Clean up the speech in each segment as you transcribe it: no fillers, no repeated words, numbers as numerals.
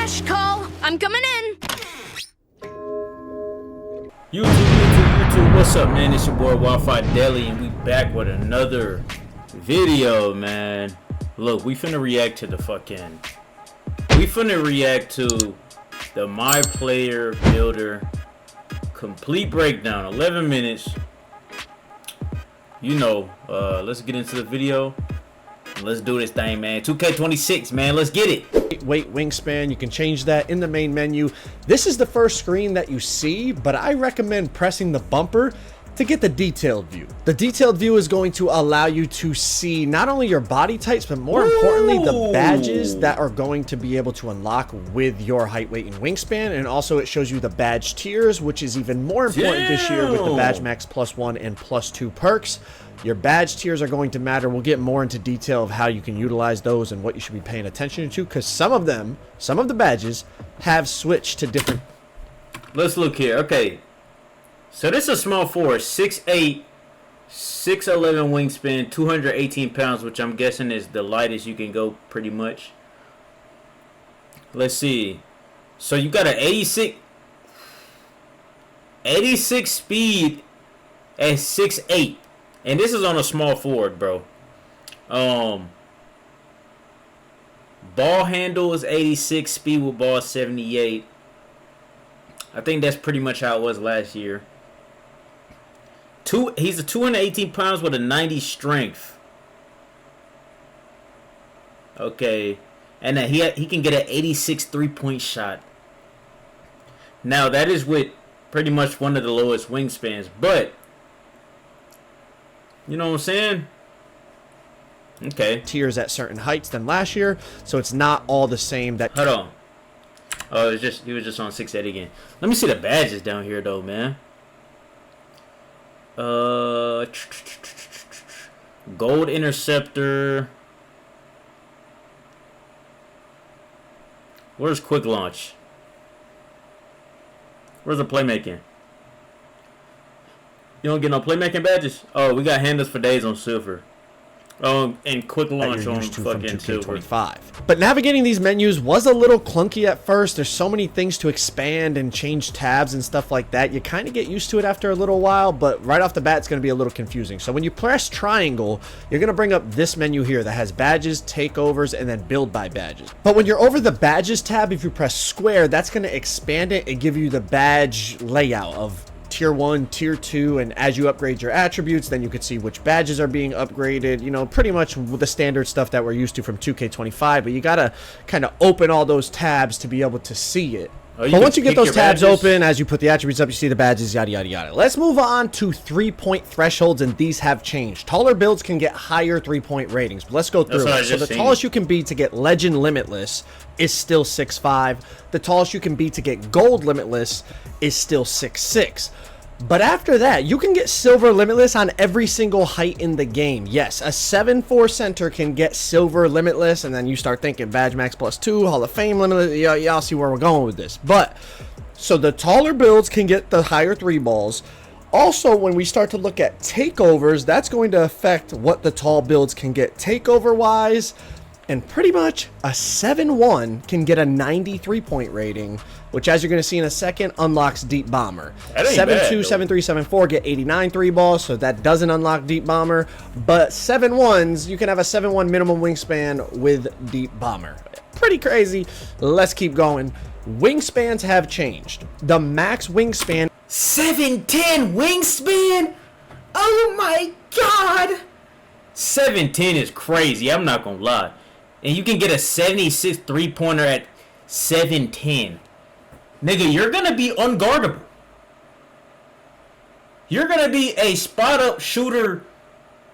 Cash call. I'm coming in. YouTube, what's up, man? It's your boy Wi-Fi Deli, and we back with another video, man. Look, we finna react to the Myplayer builder complete breakdown. 11 minutes. You know, let's get into the video. Let's do this thing, man. 2K26, man. Let's get it. Weight wingspan, you can change that in the main menu. This is the first screen that you see, but I recommend pressing the bumper to get the detailed view. The detailed view is going to allow you to see not only your body types, but more importantly, the badges that are going to be able to unlock with your height, weight, and wingspan. And also it shows you the badge tiers, which is even more important this year with the badge max +1 and +2 perks. Your badge tiers are going to matter. We'll get more into detail of how you can utilize those and what you should be paying attention to, because some of the badges have switched to different. Let's look here. Okay. So this is a small forward, 6'8", 6'11" wingspan, 218 pounds, which I'm guessing is the lightest you can go pretty much. Let's see. So you got an 86 speed at 6'8". And this is on a small forward, bro. Ball handle is 86, speed with ball 78. I think that's pretty much how it was last year. He's a 218 pounds with a 90 strength. Okay. And then he can get an 86 3-point shot. Now, that is with pretty much one of the lowest wingspans. But, you know what I'm saying? Okay. Tiers at certain heights than last year, so it's not all the same. That hold on. Oh, he was just on 6'8" again. Let me see the badges down here, though, man. Gold interceptor. Where's quick launch? Where's the playmaking? You don't get no playmaking badges? Oh, we got handles for days on silver. And quick launch on fucking silver. But navigating these menus was a little clunky at first. There's so many things to expand and change tabs and stuff like that. You kind of get used to it after a little while, but right off the bat, it's going to be a little confusing. So when you press triangle, you're going to bring up this menu here that has badges, takeovers, and then build by badges. But when you're over the badges tab, if you press square, that's going to expand it and give you the badge layout of Tier 1, Tier 2, and as you upgrade your attributes, then you could see which badges are being upgraded. You know, pretty much the standard stuff that we're used to from 2K25, but you gotta kind of open all those tabs to be able to see it. But once you get those tabs open, as you put the attributes up, you see the badges, yada, yada, yada. Let's move on to 3-point thresholds, and these have changed. Taller builds can get higher 3-point ratings, but let's go through it. So the tallest you can be to get Legend Limitless is still 6'5". The tallest you can be to get Gold Limitless is still 6'6". But after that, you can get Silver Limitless on every single height in the game. Yes, a 7'4" center can get Silver Limitless, and then you start thinking Badge Max +2, Hall of Fame Limitless. Y'all see where we're going with this. But, so the taller builds can get the higher 3 balls. Also, when we start to look at takeovers, that's going to affect what the tall builds can get takeover-wise. And pretty much a 7'1" can get a 93-point rating, which, as you're going to see in a second, unlocks Deep Bomber. 7'2", 7'3", 7'4" get 89 3 balls, so that doesn't unlock Deep Bomber. But 7'1s, you can have a 7'1" minimum wingspan with Deep Bomber. Pretty crazy. Let's keep going. Wingspans have changed. The max wingspan... 7'10" wingspan? Oh my god! 7'10" is crazy, I'm not gonna lie. And you can get a 76 3-pointer at 7'10". Nigga, you're gonna be unguardable. You're gonna be a spot-up shooter.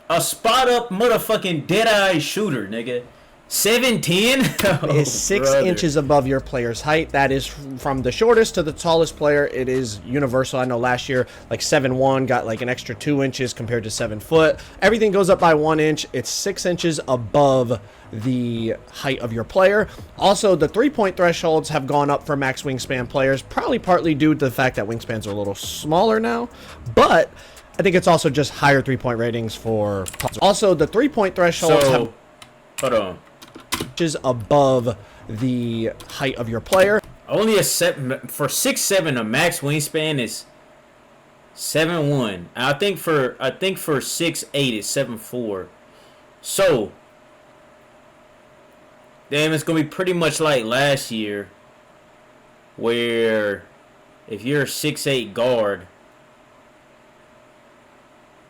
A spot-up motherfucking dead-eye shooter, nigga. 7'10" is 6 inches above your player's height. That is from the shortest to the tallest player. It is universal. I know last year, like 7'1" got like an extra 2 inches compared to 7 foot. Everything goes up by 1 inch. It's 6 inches above the height of your player. Also, the 3-point thresholds have gone up for max wingspan players, probably partly due to the fact that wingspans are a little smaller now, but I think it's also just higher 3-point ratings for... Also, the 3-point thresholds have... Hold on. Inches above the height of your player. Only a 7 for 6'7", a max wingspan is 7'1". I think for 6'8" it's 7'4". So damn, it's gonna be pretty much like last year, where if you're a 6'8" guard,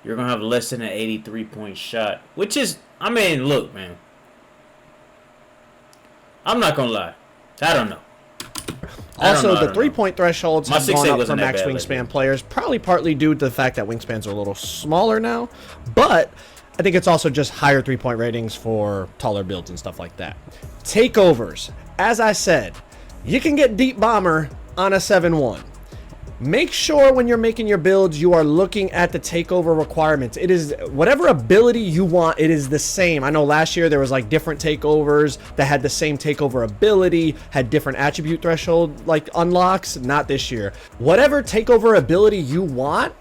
you're gonna have less than an 83-point shot. Which is, I mean, look, man, I'm not gonna lie, I don't know. Also, the 3-point thresholds have gone up for max wingspan players, probably partly due to the fact that wingspans are a little smaller now, but I think it's also just higher 3-point ratings for taller builds and stuff like that. Takeovers. As I said, you can get Deep Bomber on a 7-1. Make sure when you're making your builds, you are looking at the takeover requirements. It is whatever ability you want, it is the same. I know last year there was like different takeovers that had the same takeover ability, had different attribute threshold like unlocks. Not this year. Whatever takeover ability you want,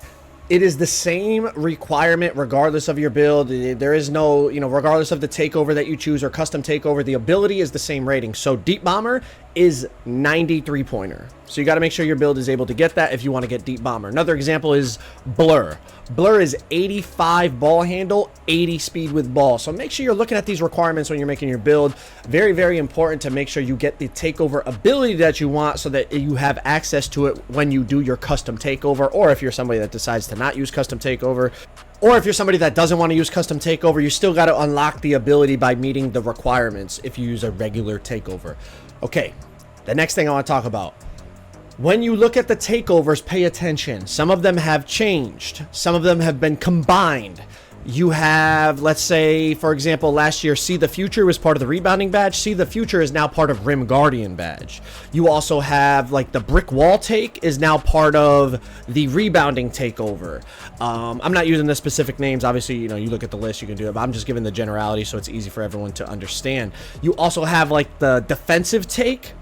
it is the same requirement regardless of your build. There is no, regardless of the takeover that you choose or custom takeover, the ability is the same rating. So Deep Bomber is 93 pointer. So you got to make sure your build is able to get that if you want to get Deep Bomber. Another example is Blur. Blur is 85 ball handle, 80 speed with ball. So make sure you're looking at these requirements when you're making your build. Very, very important to make sure you get the takeover ability that you want so that you have access to it when you do your custom takeover, or if you're somebody that decides to not use custom takeover. Or if you're somebody that doesn't want to use custom takeover, you still got to unlock the ability by meeting the requirements if you use a regular takeover. Okay, the next thing I want to talk about. When you look at the takeovers, pay attention. Some of them have changed. Some of them have been combined. You have, let's say, for example, last year, See the Future was part of the rebounding badge. See the Future is now part of Rim Guardian badge. You also have, like, the Brick Wall take is now part of the rebounding takeover. I'm not using the specific names. Obviously, you look at the list, you can do it, but I'm just giving the generality so it's easy for everyone to understand. You also have, like, the defensive take.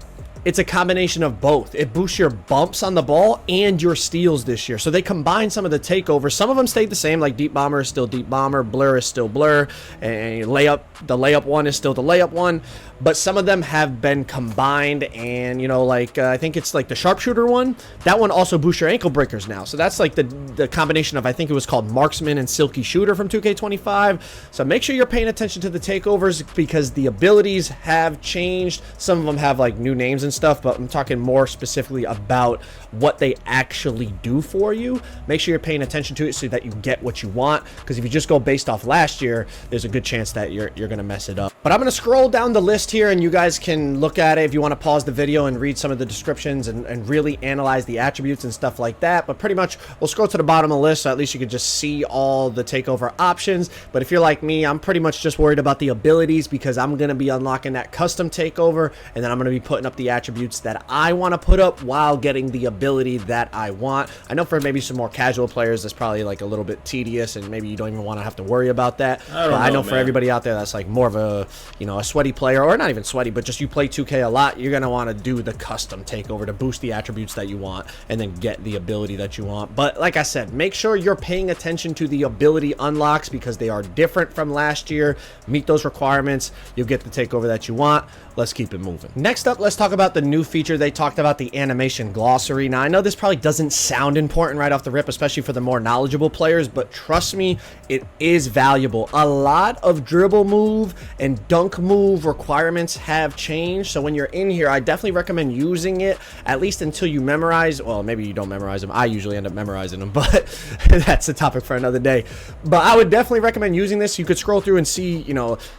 It's a combination of both. It boosts your bumps on the ball and your steals this year. So they combine some of the takeovers. Some of them stayed the same, like Deep Bomber is still Deep Bomber, Blur is still Blur, and the layup one is still the layup one. But some of them have been combined, and I think it's like the Sharpshooter one. That one also boosts your ankle breakers now. So that's like the combination of, I think it was called Marksman and Silky Shooter from 2K25. So make sure you're paying attention to the takeovers because the abilities have changed. Some of them have like new names and stuff, but I'm talking more specifically about what they actually do for you. Make sure you're paying attention to it so that you get what you want, because if you just go based off last year, there's a good chance that you're gonna mess it up. But I'm gonna scroll down the list here and you guys can look at it if you want to pause the video and read some of the descriptions and really analyze the attributes and stuff like that. But pretty much we'll scroll to the bottom of the list so at least you can just see all the takeover options. But if you're like me, I'm pretty much just worried about the abilities because I'm going to be unlocking that custom takeover, and then I'm going to be putting up the attributes that I want to put up while getting the ability that I want. I know for maybe some more casual players that's probably like a little bit tedious and maybe you don't even want to have to worry about that. I know for everybody out there that's like more of a a sweaty player, or not even sweaty, but just you play 2K a lot, you're going to want to do the custom takeover to boost the attributes that you want and then get the ability that you want. But like I said, make sure you're paying attention to the ability unlocks because they are different from last year. Meet those requirements, you'll get the takeover that you want. Let's keep it moving. Next up, let's talk about the new feature. They talked about the animation glossary. Now, I know this probably doesn't sound important right off the rip, especially for the more knowledgeable players, but trust me, it is valuable. A lot of dribble move and dunk move requirements have changed. So when you're in here, I definitely recommend using it, at least until you memorize. Well, maybe you don't memorize them. I usually end up memorizing them, but that's a topic for another day. But I would definitely recommend using this. You could scroll through and see,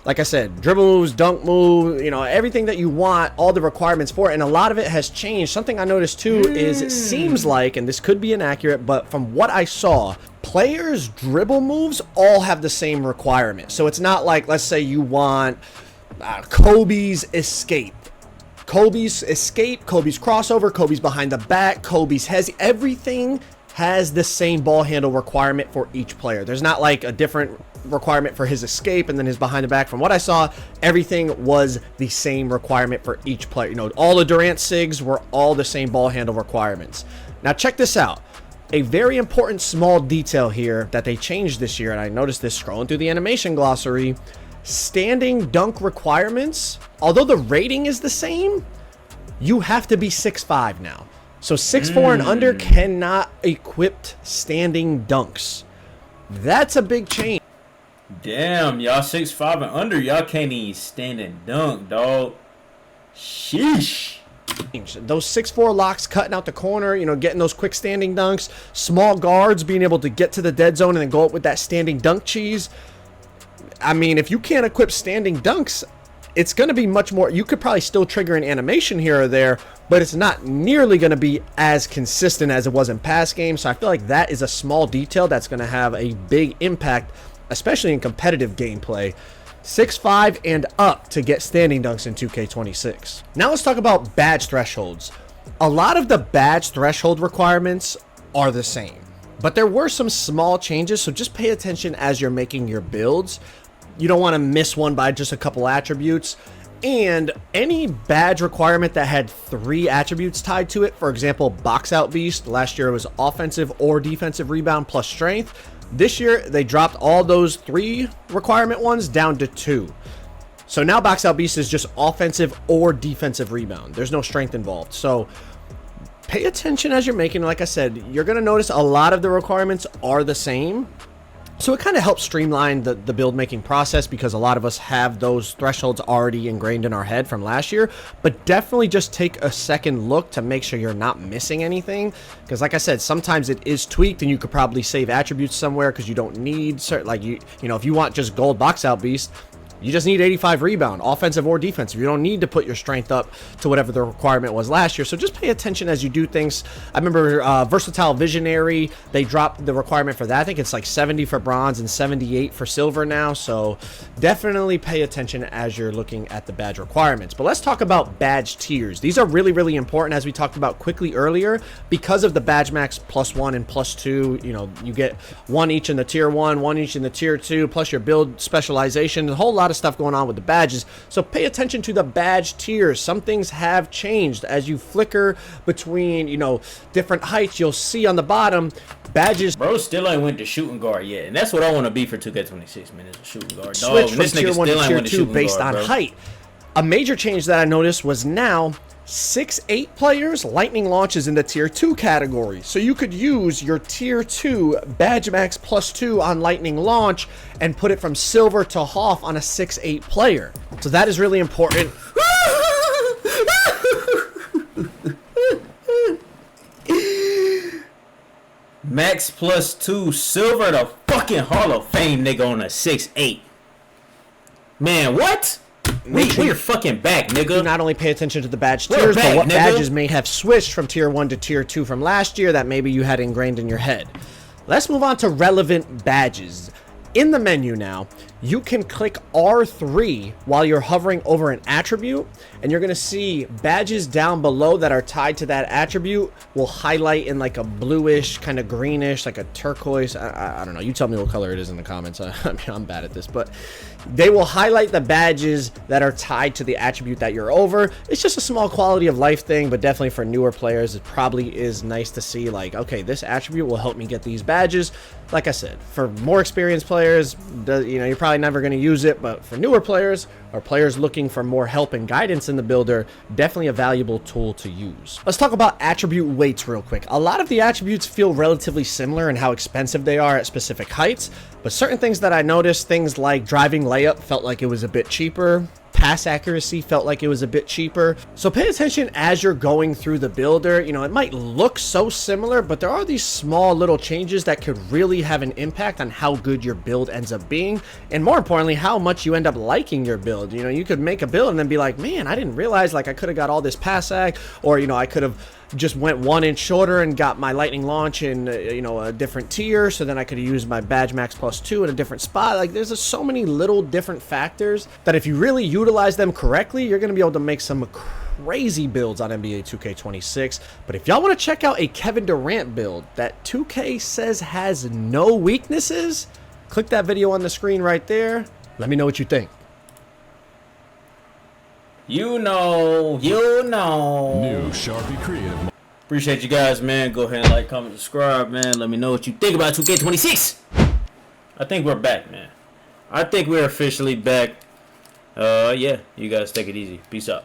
like I said, dribble moves, dunk move, everything that you want, all the requirements for it, and a lot of it has changed. Something I noticed too is it seems like, and this could be inaccurate, but from what I saw, players' dribble moves all have the same requirement. So it's not like, let's say you want Kobe's escape. Kobe's escape, Kobe's crossover, Kobe's behind the back, Kobe's hezzy. Everything has the same ball handle requirement for each player. There's not like a different requirement for his escape and then his behind the back. From what I saw, everything was the same requirement for each player. All the Durant SIGs were all the same ball handle requirements. Now check this out. A very important small detail here that they changed this year, and I noticed this scrolling through the animation glossary. standing dunk requirements, although the rating is the same, you have to be 6'5" now. So 6'4" and under cannot equip standing dunks. That's a big change. Damn, y'all 6'5" and under, y'all can't even stand and dunk, dog. Sheesh. Those 6'4" locks cutting out the corner, you know, getting those quick standing dunks. Small guards being able to get to the dead zone and then go up with that standing dunk cheese. I mean, if you can't equip standing dunks, it's going to be much more. You could probably still trigger an animation here or there, but it's not nearly going to be as consistent as it was in past games. So I feel like that is a small detail that's going to have a big impact, especially in competitive gameplay. 6'5" and up to get standing dunks in 2K26. Now let's talk about badge thresholds. A lot of the badge threshold requirements are the same, but there were some small changes, so just pay attention as you're making your builds. You don't want to miss one by just a couple attributes. And any badge requirement that had 3 attributes tied to it, for example, box out beast, last year it was offensive or defensive rebound plus strength. This year they dropped all those 3 requirement ones down to 2. So now box out beast is just offensive or defensive rebound. There's no strength involved. So pay attention as you're making. Like I said, you're going to notice a lot of the requirements are the same. So it kind of helps streamline the build making process because a lot of us have those thresholds already ingrained in our head from last year. But definitely just take a second look to make sure you're not missing anything. Because like I said, sometimes it is tweaked and you could probably save attributes somewhere because you don't need certain, like you know, if you want just gold box out beast, you just need 85 rebound, offensive or defensive. You don't need to put your strength up to whatever the requirement was last year. So just pay attention as you do things. I remember Versatile Visionary, they dropped the requirement for that. I think it's like 70 for bronze and 78 for silver now. So definitely pay attention as you're looking at the badge requirements. But let's talk about badge tiers. These are really, really important, as we talked about quickly earlier, because of the badge max +1 and +2. You know, you get 1 each in the tier 1, 1 each in the tier 2, plus your build specialization, a whole lot of stuff going on with the badges. So pay attention to the badge tiers. Some things have changed as you flicker between, you know, different heights. You'll see on the bottom badges. Bro still ain't went to shooting guard yet, and that's what I want to be for 2K26, man. Is a shooting guard. Switch from tier 1 to tier 2 based on height. A major change that I noticed was now 6'8" players, lightning launches in the tier 2 category. So you could use your tier 2 badge max +2 on lightning launch and put it from silver to Hoff on a 6'8" player. So that is really important. Max +2 silver to fucking Hall of Fame nigga on a 6'8". Man, what? We're fucking back, nigga. You not only pay attention to the badge tiers, but what badges may have switched from tier 1 to tier 2 from last year that maybe you had ingrained in your head. Let's move on to relevant badges. In the menu now, you can click R3 while you're hovering over an attribute, and you're going to see badges down below that are tied to that attribute will highlight in like a bluish, kind of greenish, like a turquoise. I don't know. You tell me what color it is in the comments. I mean, I'm bad at this, but they will highlight the badges that are tied to the attribute that you're over. It's just a small quality of life thing, but definitely for newer players, it probably is nice to see like, okay, this attribute will help me get these badges. Like I said, for more experienced players, you know, you're probably never going to use it, but for newer players or players looking for more help and guidance in the builder, definitely a valuable tool to use. Let's talk about attribute weights real quick. A lot of the attributes feel relatively similar in how expensive they are at specific heights, but certain things that I noticed, things like driving layup felt like it was a bit cheaper. Pass accuracy felt like it was a bit cheaper. So pay attention as you're going through the builder. You know, it might look so similar, but there are these small little changes that could really have an impact on how good your build ends up being, and more importantly, how much you end up liking your build. You know, you could make a build and then be like, man, I didn't realize like I could have got all this pass ac, or, you know, I could have just went 1 inch shorter and got my lightning launch in you know, a different tier, so then I could have used my badge max +2 in a different spot. Like, there's just so many little different factors that if you really utilize them correctly, you're going to be able to make some crazy builds on NBA 2K26. But if y'all want to check out a Kevin Durant build that 2K says has no weaknesses, click that video on the screen right there. Let me know what you think. You know. New Sharpie Creative. Appreciate you guys, man. Go ahead and like, comment, subscribe, man. Let me know what you think about 2K26. I think we're back, man. I think we're officially back. Yeah, you guys take it easy. Peace out.